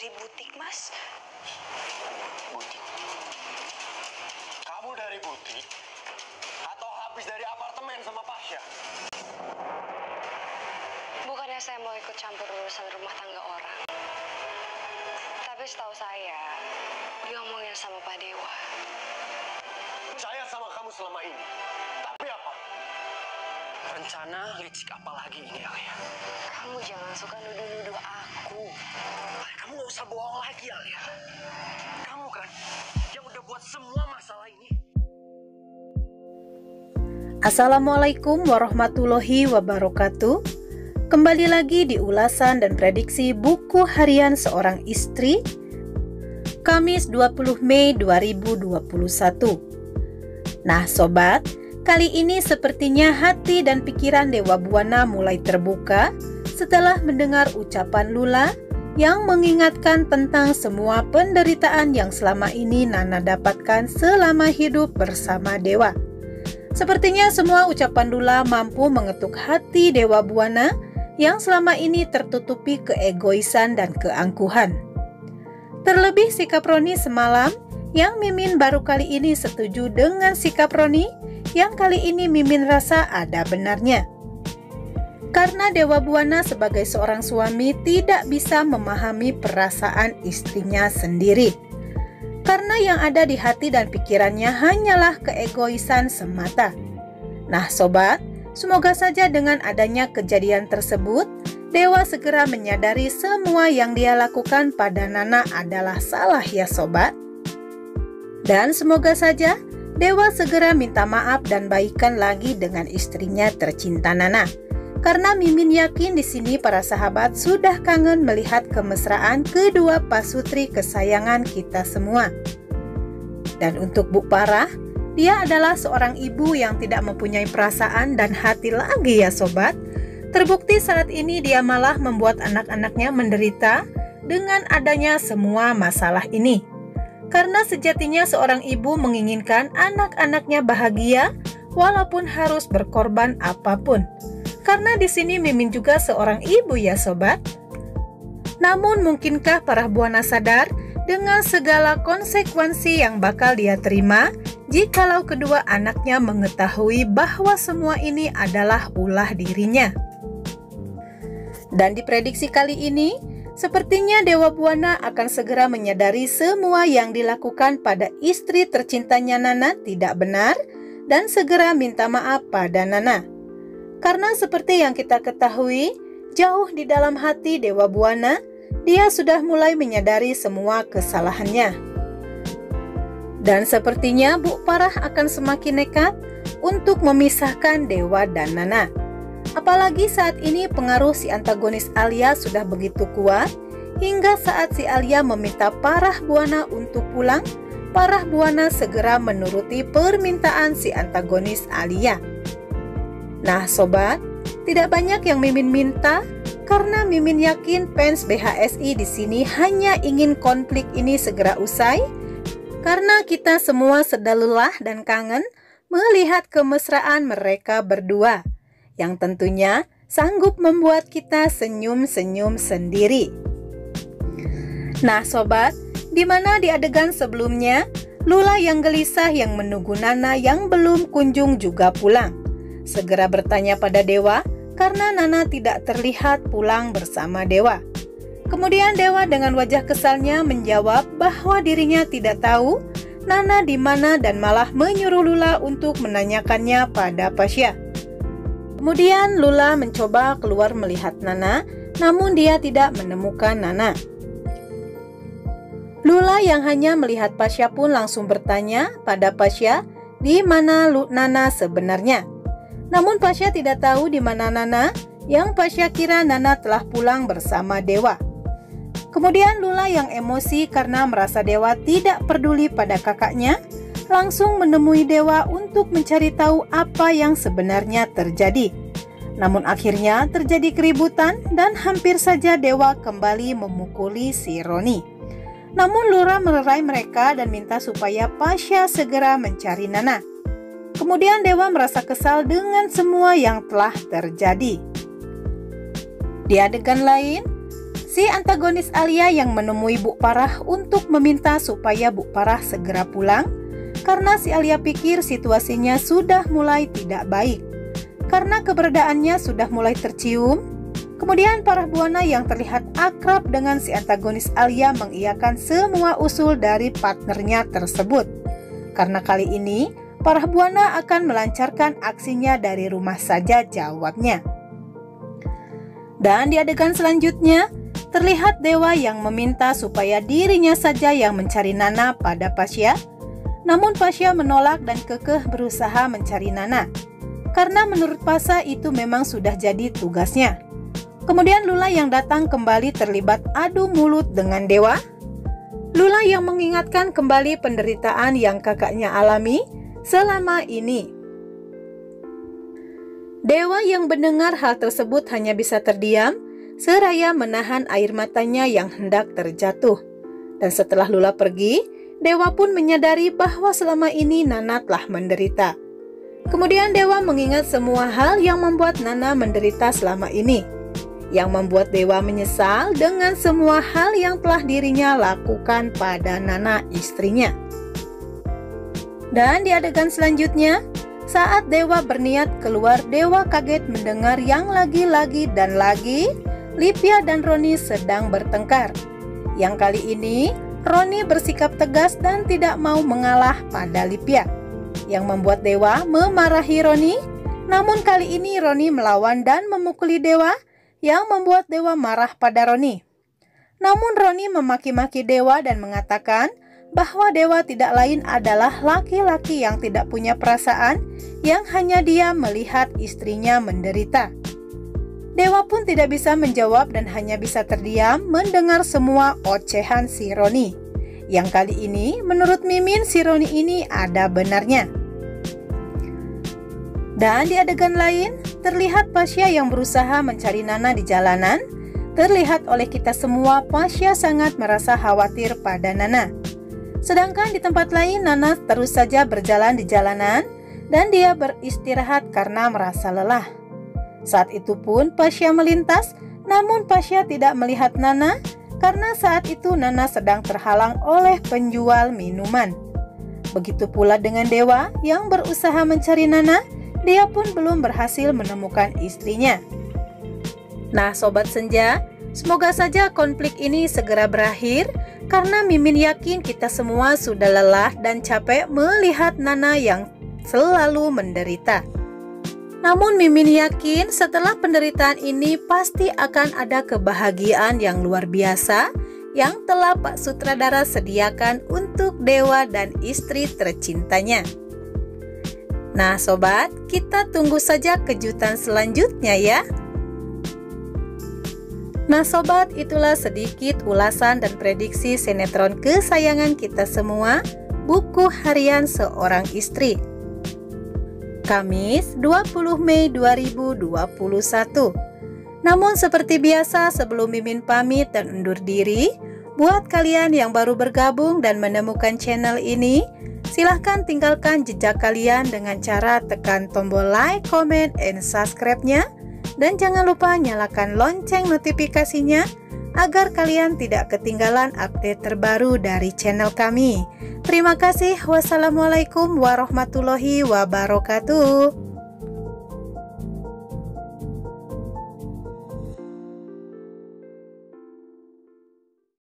dari butik, Mas. Butik? Kamu dari butik? Atau habis dari apartemen sama Pasha? Bukannya saya mau ikut campur urusan rumah tangga orang. Tapi setahu saya, diomongin sama Pak Dewa. Saya sama kamu selama ini. Tapi apa? Rencana licik apa lagi ini, Alia? Kamu jangan suka nuduh-nuduh aku. Kamu gak usah bohong lagi, Alia. Kamu kan yang udah buat semua masalah ini. Assalamualaikum warahmatullahi wabarakatuh. Kembali lagi di ulasan dan prediksi buku harian seorang istri, Kamis 20 Mei 2021. Nah sobat, kali ini sepertinya hati dan pikiran Dewa Buana mulai terbuka setelah mendengar ucapan Lula yang mengingatkan tentang semua penderitaan yang selama ini Nana dapatkan selama hidup bersama Dewa. Sepertinya semua ucapan Lula mampu mengetuk hati Dewa Buana yang selama ini tertutupi keegoisan dan keangkuhan. Terlebih sikap Roni semalam yang Mimin baru kali ini setuju dengan sikap Roni yang kali ini Mimin rasa ada benarnya. Karena Dewa Buana sebagai seorang suami tidak bisa memahami perasaan istrinya sendiri. Karena yang ada di hati dan pikirannya hanyalah keegoisan semata. Nah sobat, semoga saja dengan adanya kejadian tersebut, Dewa segera menyadari semua yang dia lakukan pada Nana adalah salah ya sobat. Dan semoga saja Dewa segera minta maaf dan baikan lagi dengan istrinya tercinta Nana. Karena Mimin yakin di sini para sahabat sudah kangen melihat kemesraan kedua pasutri kesayangan kita semua. Dan untuk Bu Parah, dia adalah seorang ibu yang tidak mempunyai perasaan dan hati lagi ya sobat. Terbukti saat ini dia malah membuat anak-anaknya menderita dengan adanya semua masalah ini. Karena sejatinya seorang ibu menginginkan anak-anaknya bahagia walaupun harus berkorban apapun. Karena di sini Mimin juga seorang ibu ya sobat. Namun mungkinkah para Buana sadar dengan segala konsekuensi yang bakal dia terima jikalau kedua anaknya mengetahui bahwa semua ini adalah ulah dirinya? Dan di prediksi kali ini, sepertinya Dewa Buana akan segera menyadari semua yang dilakukan pada istri tercintanya Nana tidak benar dan segera minta maaf pada Nana. Karena seperti yang kita ketahui, jauh di dalam hati Dewa Buana, dia sudah mulai menyadari semua kesalahannya. Dan sepertinya Bu Parah akan semakin nekat untuk memisahkan Dewa dan Nana. Apalagi saat ini pengaruh si antagonis Alia sudah begitu kuat, hingga saat si Alia meminta Parah Buana untuk pulang, Parah Buana segera menuruti permintaan si antagonis Alia. Nah sobat, tidak banyak yang Mimin minta karena Mimin yakin fans BHSI di sini hanya ingin konflik ini segera usai karena kita semua sudah lelah dan kangen melihat kemesraan mereka berdua yang tentunya sanggup membuat kita senyum-senyum sendiri. Nah sobat, di mana di adegan sebelumnya Lula yang gelisah yang menunggu Nana yang belum kunjung juga pulang segera bertanya pada Dewa karena Nana tidak terlihat pulang bersama Dewa. Kemudian Dewa dengan wajah kesalnya menjawab bahwa dirinya tidak tahu Nana di mana dan malah menyuruh Lula untuk menanyakannya pada Pasha. Kemudian Lula mencoba keluar melihat Nana, namun dia tidak menemukan Nana. Lula yang hanya melihat Pasha pun langsung bertanya pada Pasha di mana Nana sebenarnya. Namun Pasha tidak tahu di mana Nana, yang Pasha kira Nana telah pulang bersama Dewa. Kemudian Lula yang emosi karena merasa Dewa tidak peduli pada kakaknya, langsung menemui Dewa untuk mencari tahu apa yang sebenarnya terjadi. Namun akhirnya terjadi keributan dan hampir saja Dewa kembali memukuli si Roni. Namun Lula melerai mereka dan minta supaya Pasha segera mencari Nana. Kemudian Dewa merasa kesal dengan semua yang telah terjadi. Di adegan lain, Si antagonis Alia yang menemui Bu Farah untuk meminta supaya Bu Farah segera pulang karena si Alia pikir situasinya sudah mulai tidak baik. Karena keberadaannya sudah mulai tercium, kemudian Farah Buana yang terlihat akrab dengan si antagonis Alia mengiyakan semua usul dari partnernya tersebut. Karena kali ini Farah Buana akan melancarkan aksinya dari rumah saja, jawabnya. Dan di adegan selanjutnya, terlihat Dewa yang meminta supaya dirinya saja yang mencari Nana pada Pasya. Namun Pasya menolak dan kekeh berusaha mencari Nana, karena menurut Pasya itu memang sudah jadi tugasnya. Kemudian Lula yang datang kembali terlibat adu mulut dengan Dewa. Lula yang mengingatkan kembali penderitaan yang kakaknya alami selama ini. Dewa yang mendengar hal tersebut hanya bisa terdiam, seraya menahan air matanya yang hendak terjatuh. Dan setelah Lula pergi, Dewa pun menyadari bahwa selama ini Nana telah menderita. Kemudian Dewa mengingat semua hal yang membuat Nana menderita selama ini, yang membuat Dewa menyesal dengan semua hal yang telah dirinya lakukan pada Nana, istrinya. Dan di adegan selanjutnya, saat Dewa berniat keluar, Dewa kaget mendengar yang lagi-lagi dan lagi Lipia dan Roni sedang bertengkar. Yang kali ini Roni bersikap tegas dan tidak mau mengalah pada Lipia, yang membuat Dewa memarahi Roni. Namun kali ini Roni melawan dan memukuli Dewa, yang membuat Dewa marah pada Roni. Namun Roni memaki-maki Dewa dan mengatakan bahwa Dewa tidak lain adalah laki-laki yang tidak punya perasaan, yang hanya dia melihat istrinya menderita. Dewa pun tidak bisa menjawab dan hanya bisa terdiam mendengar semua ocehan si Roni. Yang kali ini menurut Mimin si Roni ini ada benarnya. Dan di adegan lain terlihat Pasya yang berusaha mencari Nana di jalanan. Terlihat oleh kita semua Pasya sangat merasa khawatir pada Nana. Sedangkan di tempat lain Nana terus saja berjalan di jalanan dan dia beristirahat karena merasa lelah. Saat itu pun Pasya melintas, namun Pasya tidak melihat Nana karena saat itu Nana sedang terhalang oleh penjual minuman. Begitu pula dengan Dewa yang berusaha mencari Nana, dia pun belum berhasil menemukan istrinya. Nah Sobat Senja, semoga saja konflik ini segera berakhir karena Mimin yakin kita semua sudah lelah dan capek melihat Nana yang selalu menderita. Namun Mimin yakin setelah penderitaan ini pasti akan ada kebahagiaan yang luar biasa yang telah Pak Sutradara sediakan untuk Dewa dan istri tercintanya. Nah Sobat, kita tunggu saja kejutan selanjutnya ya. Nah Sobat, itulah sedikit ulasan dan prediksi sinetron kesayangan kita semua, Buku Harian Seorang Istri. Kamis 20 Mei 2021. Namun seperti biasa sebelum Mimin pamit dan undur diri, buat kalian yang baru bergabung dan menemukan channel ini, silahkan tinggalkan jejak kalian dengan cara tekan tombol like, comment, and subscribe-nya. Dan jangan lupa nyalakan lonceng notifikasinya agar kalian tidak ketinggalan update terbaru dari channel kami. Terima kasih. Wassalamualaikum warahmatullahi wabarakatuh.